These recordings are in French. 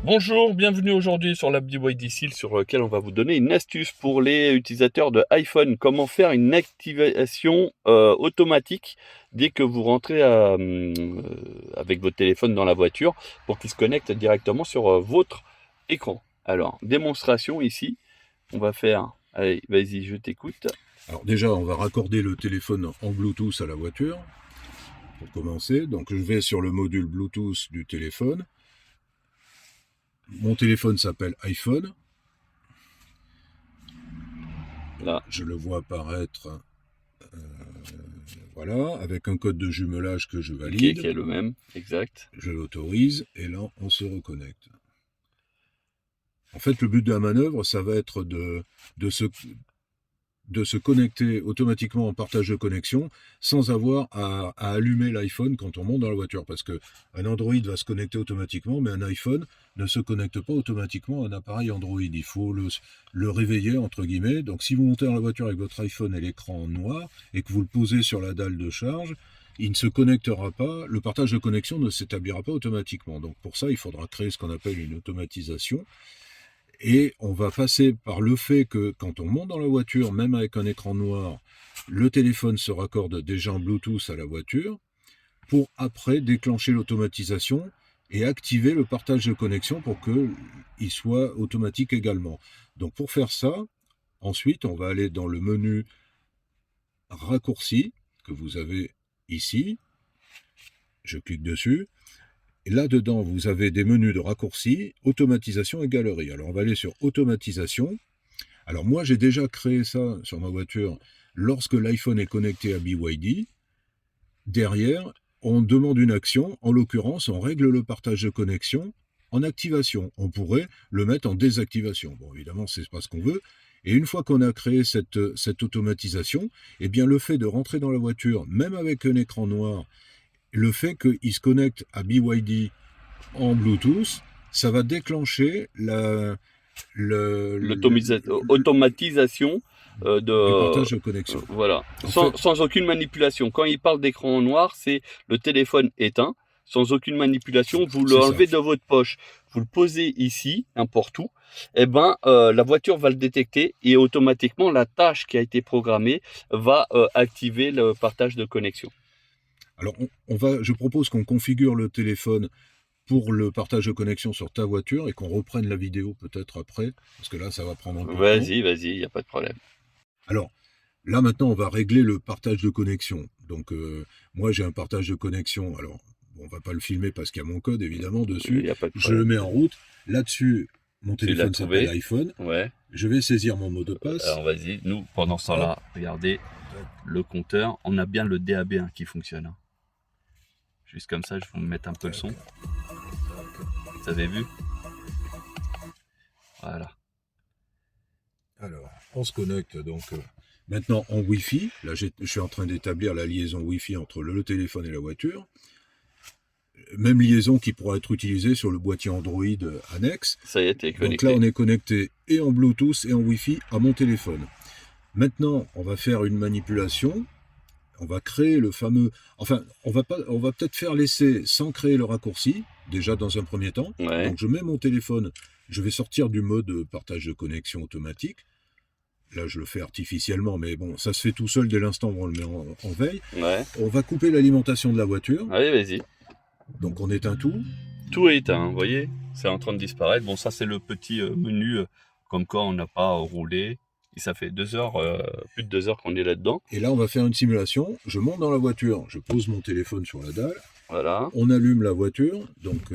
Bonjour, bienvenue aujourd'hui sur l'app BYD Seal sur lequel on va vous donner une astuce pour les utilisateurs de iPhone. Comment faire une activation automatique dès que vous rentrez avec votre téléphone dans la voiture pour qu'il se connecte directement sur votre écran. Alors, démonstration ici, on va faire... Allez, vas-y, je t'écoute. Alors déjà, on va raccorder le téléphone en Bluetooth à la voiture, pour commencer. Donc je vais sur le module Bluetooth du téléphone. Mon téléphone s'appelle iPhone. Là. Je le vois apparaître, voilà, avec un code de jumelage que je valide. Qui est le même, exact. Je l'autorise et là, on se reconnecte. En fait, le but de la manœuvre, ça va être de se connecter automatiquement en partage de connexion sans avoir à allumer l'iPhone quand on monte dans la voiture. Parce qu'un Android va se connecter automatiquement, mais un iPhone ne se connecte pas automatiquement à un appareil Android. Il faut le réveiller, entre guillemets. Donc si vous montez dans la voiture avec votre iPhone et l'écran noir et que vous le posez sur la dalle de charge, il ne se connectera pas, le partage de connexion ne s'établira pas automatiquement. Donc pour ça, il faudra créer ce qu'on appelle une automatisation. Et on va passer par le fait que quand on monte dans la voiture, même avec un écran noir, le téléphone se raccorde déjà en Bluetooth à la voiture pour après déclencher l'automatisation et activer le partage de connexion pour qu'il soit automatique également. Donc pour faire ça, ensuite on va aller dans le menu raccourci que vous avez ici. Je clique dessus. Et là-dedans, vous avez des menus de raccourcis, automatisation et galerie. Alors, on va aller sur automatisation. Alors, moi, j'ai déjà créé ça sur ma voiture lorsque l'iPhone est connecté à BYD. Derrière, on demande une action. En l'occurrence, on règle le partage de connexion en activation. On pourrait le mettre en désactivation. Bon, évidemment, c'est pas ce qu'on veut. Et une fois qu'on a créé cette automatisation, eh bien, le fait de rentrer dans la voiture, même avec un écran noir, le fait qu'il se connecte à BYD en Bluetooth, ça va déclencher l'automatisation du partage de connexion. Voilà, sans aucune manipulation. Quand il parle d'écran noir, c'est le téléphone éteint, sans aucune manipulation. Vous l'enlevez de votre poche, vous le posez ici, n'importe où. Et la voiture va le détecter et automatiquement la tâche qui a été programmée va activer le partage de connexion. Alors, je propose qu'on configure le téléphone pour le partage de connexion sur ta voiture et qu'on reprenne la vidéo peut-être après, parce que là, ça va prendre un peu de temps. Vas-y, il n'y a pas de problème. Alors, là, maintenant, on va régler le partage de connexion. Donc, moi, j'ai un partage de connexion. Alors, on va pas le filmer parce qu'il y a mon code, évidemment, dessus. Je le mets en route. Là-dessus, mon téléphone s'appelle iPhone. Ouais. Je vais saisir mon mot de passe. Alors, vas-y. Nous, pendant ce temps-là, regardez le compteur. On a bien le DAB1 qui fonctionne. Juste comme ça, je vais vous mettre un peu le son. Vous avez vu? Voilà. Alors, on se connecte donc maintenant en Wi-Fi. Là, je suis en train d'établir la liaison Wi-Fi entre le téléphone et la voiture. Même liaison qui pourra être utilisée sur le boîtier Android annexe. Ça y est, t'es connecté. Donc là, on est connecté et en Bluetooth et en Wi-Fi à mon téléphone. Maintenant, on va faire une manipulation. On va créer le fameux... Enfin, on va peut-être faire l'essai sans créer le raccourci, déjà dans un premier temps. Ouais. Donc je mets mon téléphone, je vais sortir du mode partage de connexion automatique. Là, je le fais artificiellement, mais bon, ça se fait tout seul dès l'instant où on le met en veille. Ouais. On va couper l'alimentation de la voiture. Allez, vas-y. Donc on éteint tout. Tout est éteint, vous voyez, c'est en train de disparaître. Bon, ça c'est le petit menu, comme quoi on n'a pas roulé. Et ça fait 2 heures, plus de 2 heures qu'on est là-dedans. Et là, on va faire une simulation. Je monte dans la voiture, je pose mon téléphone sur la dalle. Voilà. On allume la voiture, donc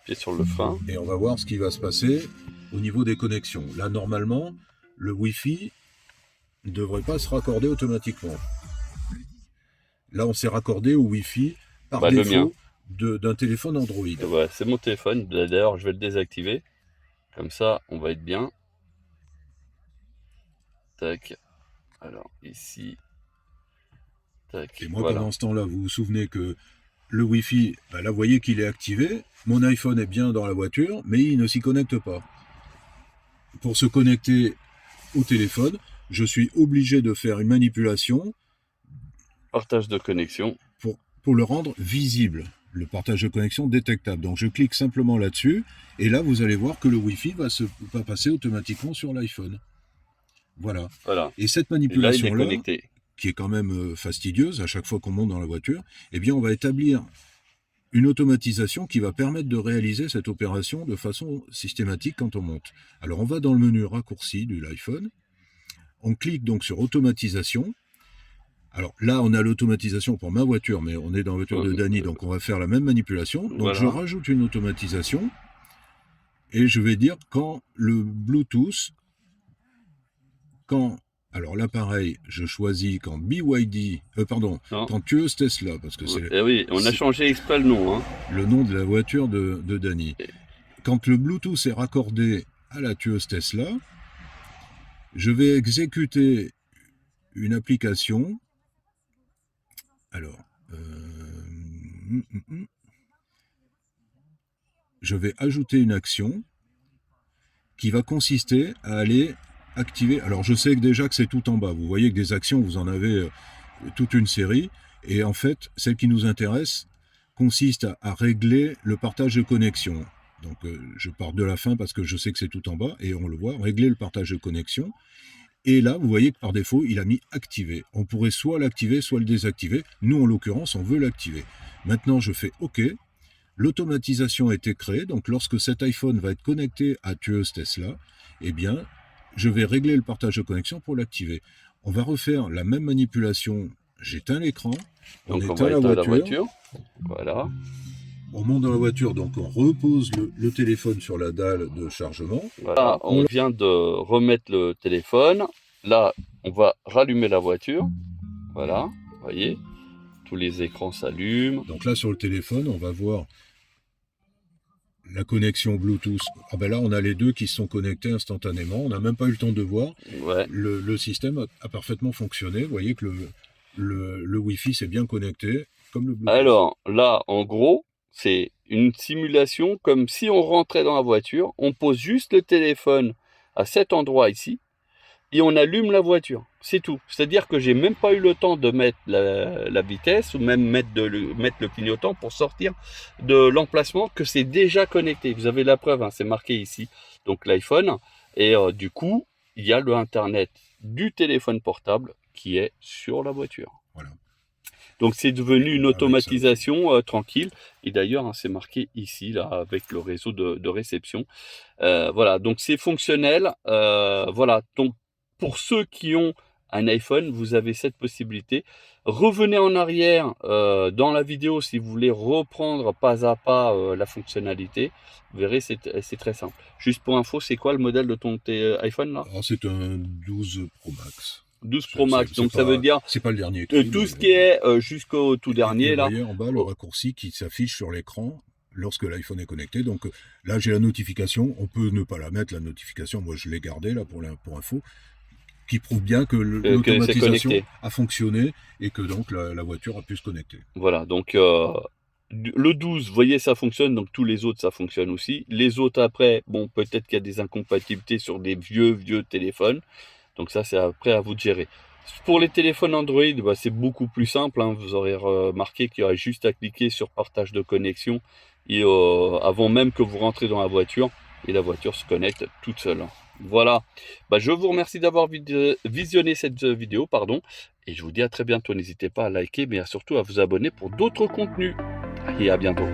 pied sur le frein. Et on va voir ce qui va se passer au niveau des connexions. Là, normalement, le Wi-Fi ne devrait pas se raccorder automatiquement. Là, on s'est raccordé au Wi-Fi par défaut d'un téléphone Android. Ouais, c'est mon téléphone. D'ailleurs, je vais le désactiver. Comme ça, on va être bien. Tac. Alors, ici. Tac. Et moi, pendant ce temps-là, vous vous souvenez que le Wi-Fi, là, vous voyez qu'il est activé. Mon iPhone est bien dans la voiture, mais il ne s'y connecte pas. Pour se connecter au téléphone, je suis obligé de faire une manipulation. Partage de connexion. Pour le rendre visible. le partage de connexion détectable. Donc je clique simplement là-dessus, et là vous allez voir que le Wi-Fi va passer automatiquement sur l'iPhone. Voilà. Voilà. Et cette Et là, il est manipulation-là, connecté. qui est quand même fastidieuse à chaque fois qu'on monte dans la voiture, eh bien on va établir une automatisation qui va permettre de réaliser cette opération de façon systématique quand on monte. Alors on va dans le menu raccourci de l'iPhone, on clique donc sur automatisation. Alors là on a l'automatisation pour ma voiture, mais on est dans la voiture de Dany, donc on va faire la même manipulation. Donc Voilà. je rajoute une automatisation, et je vais dire quand le Bluetooth, alors là pareil, je choisis quand BYD, Non. quand Tueuse Tesla, parce que c'est Eh oui, on a changé exprès le nom. Hein. le nom de la voiture de Dany. Quand le Bluetooth est raccordé à la Tueuse Tesla, je vais exécuter une application. Alors, je vais ajouter une action qui va consister à aller activer. Alors je sais que déjà que c'est tout en bas. Vous voyez que des actions, vous en avez toute une série. Et en fait, celle qui nous intéresse consiste à régler le partage de connexion. Donc je pars de la fin parce que je sais que c'est tout en bas. Et on le voit, régler le partage de connexion. Et là, vous voyez que par défaut, il a mis activer. On pourrait soit l'activer, soit le désactiver. Nous, en l'occurrence, on veut l'activer. Maintenant, je fais OK. L'automatisation a été créée, donc lorsque cet iPhone va être connecté à Tueuse Tesla, eh bien, je vais régler le partage de connexion pour l'activer. On va refaire la même manipulation. J'éteins l'écran, on éteint la voiture. Voilà. On monte dans la voiture, donc on repose le téléphone sur la dalle de chargement. Voilà, on vient de remettre le téléphone. Là, on va rallumer la voiture. Voilà, vous voyez, tous les écrans s'allument. Donc là, sur le téléphone, on va voir la connexion Bluetooth. Ah ben là, on a les deux qui se sont connectés instantanément. On n'a même pas eu le temps de voir. Ouais. Le système a parfaitement fonctionné. Vous voyez que le Wi-Fi s'est bien connecté, comme le Bluetooth. Alors là, en gros, c'est une simulation comme si on rentrait dans la voiture. On pose juste le téléphone à cet endroit ici et on allume la voiture. C'est tout. C'est-à-dire que j'ai même pas eu le temps de mettre la vitesse ou même mettre le clignotant pour sortir de l'emplacement, que c'est déjà connecté. Vous avez la preuve, hein, c'est marqué ici. Donc l'iPhone. Et du coup, il y a le Internet du téléphone portable qui est sur la voiture. Voilà. Donc c'est devenu une automatisation tranquille. Et d'ailleurs, hein, c'est marqué ici, là, avec le réseau de réception. Voilà, donc c'est fonctionnel. Voilà, donc pour ceux qui ont un iPhone, vous avez cette possibilité. Revenez en arrière dans la vidéo si vous voulez reprendre pas à pas la fonctionnalité. Vous verrez, c'est très simple. Juste pour info, c'est quoi le modèle de ton iPhone là? C'est un 12 Pro Max. 12 Pro Max, donc ça veut dire c'est pas le dernier tout ce qui est jusqu'au tout dernier vous là. voyez en bas le raccourci qui s'affiche sur l'écran lorsque l'iPhone est connecté. Donc là j'ai la notification, on peut ne pas la mettre la notification, moi je l'ai gardée là pour info, qui prouve bien que l'automatisation a fonctionné et que donc la voiture a pu se connecter. Voilà, donc le 12, vous voyez, ça fonctionne, donc tous les autres, ça fonctionne aussi. Les autres après, bon, peut-être qu'il y a des incompatibilités sur des vieux téléphones. Donc ça, c'est après à vous de gérer. Pour les téléphones Android, bah, c'est beaucoup plus simple. Hein. Vous aurez remarqué qu'il y aura juste à cliquer sur partage de connexion et avant même que vous rentrez dans la voiture, et la voiture se connecte toute seule. Voilà. Bah, je vous remercie d'avoir visionné cette vidéo, et je vous dis à très bientôt. N'hésitez pas à liker, mais surtout à vous abonner pour d'autres contenus. Et à bientôt.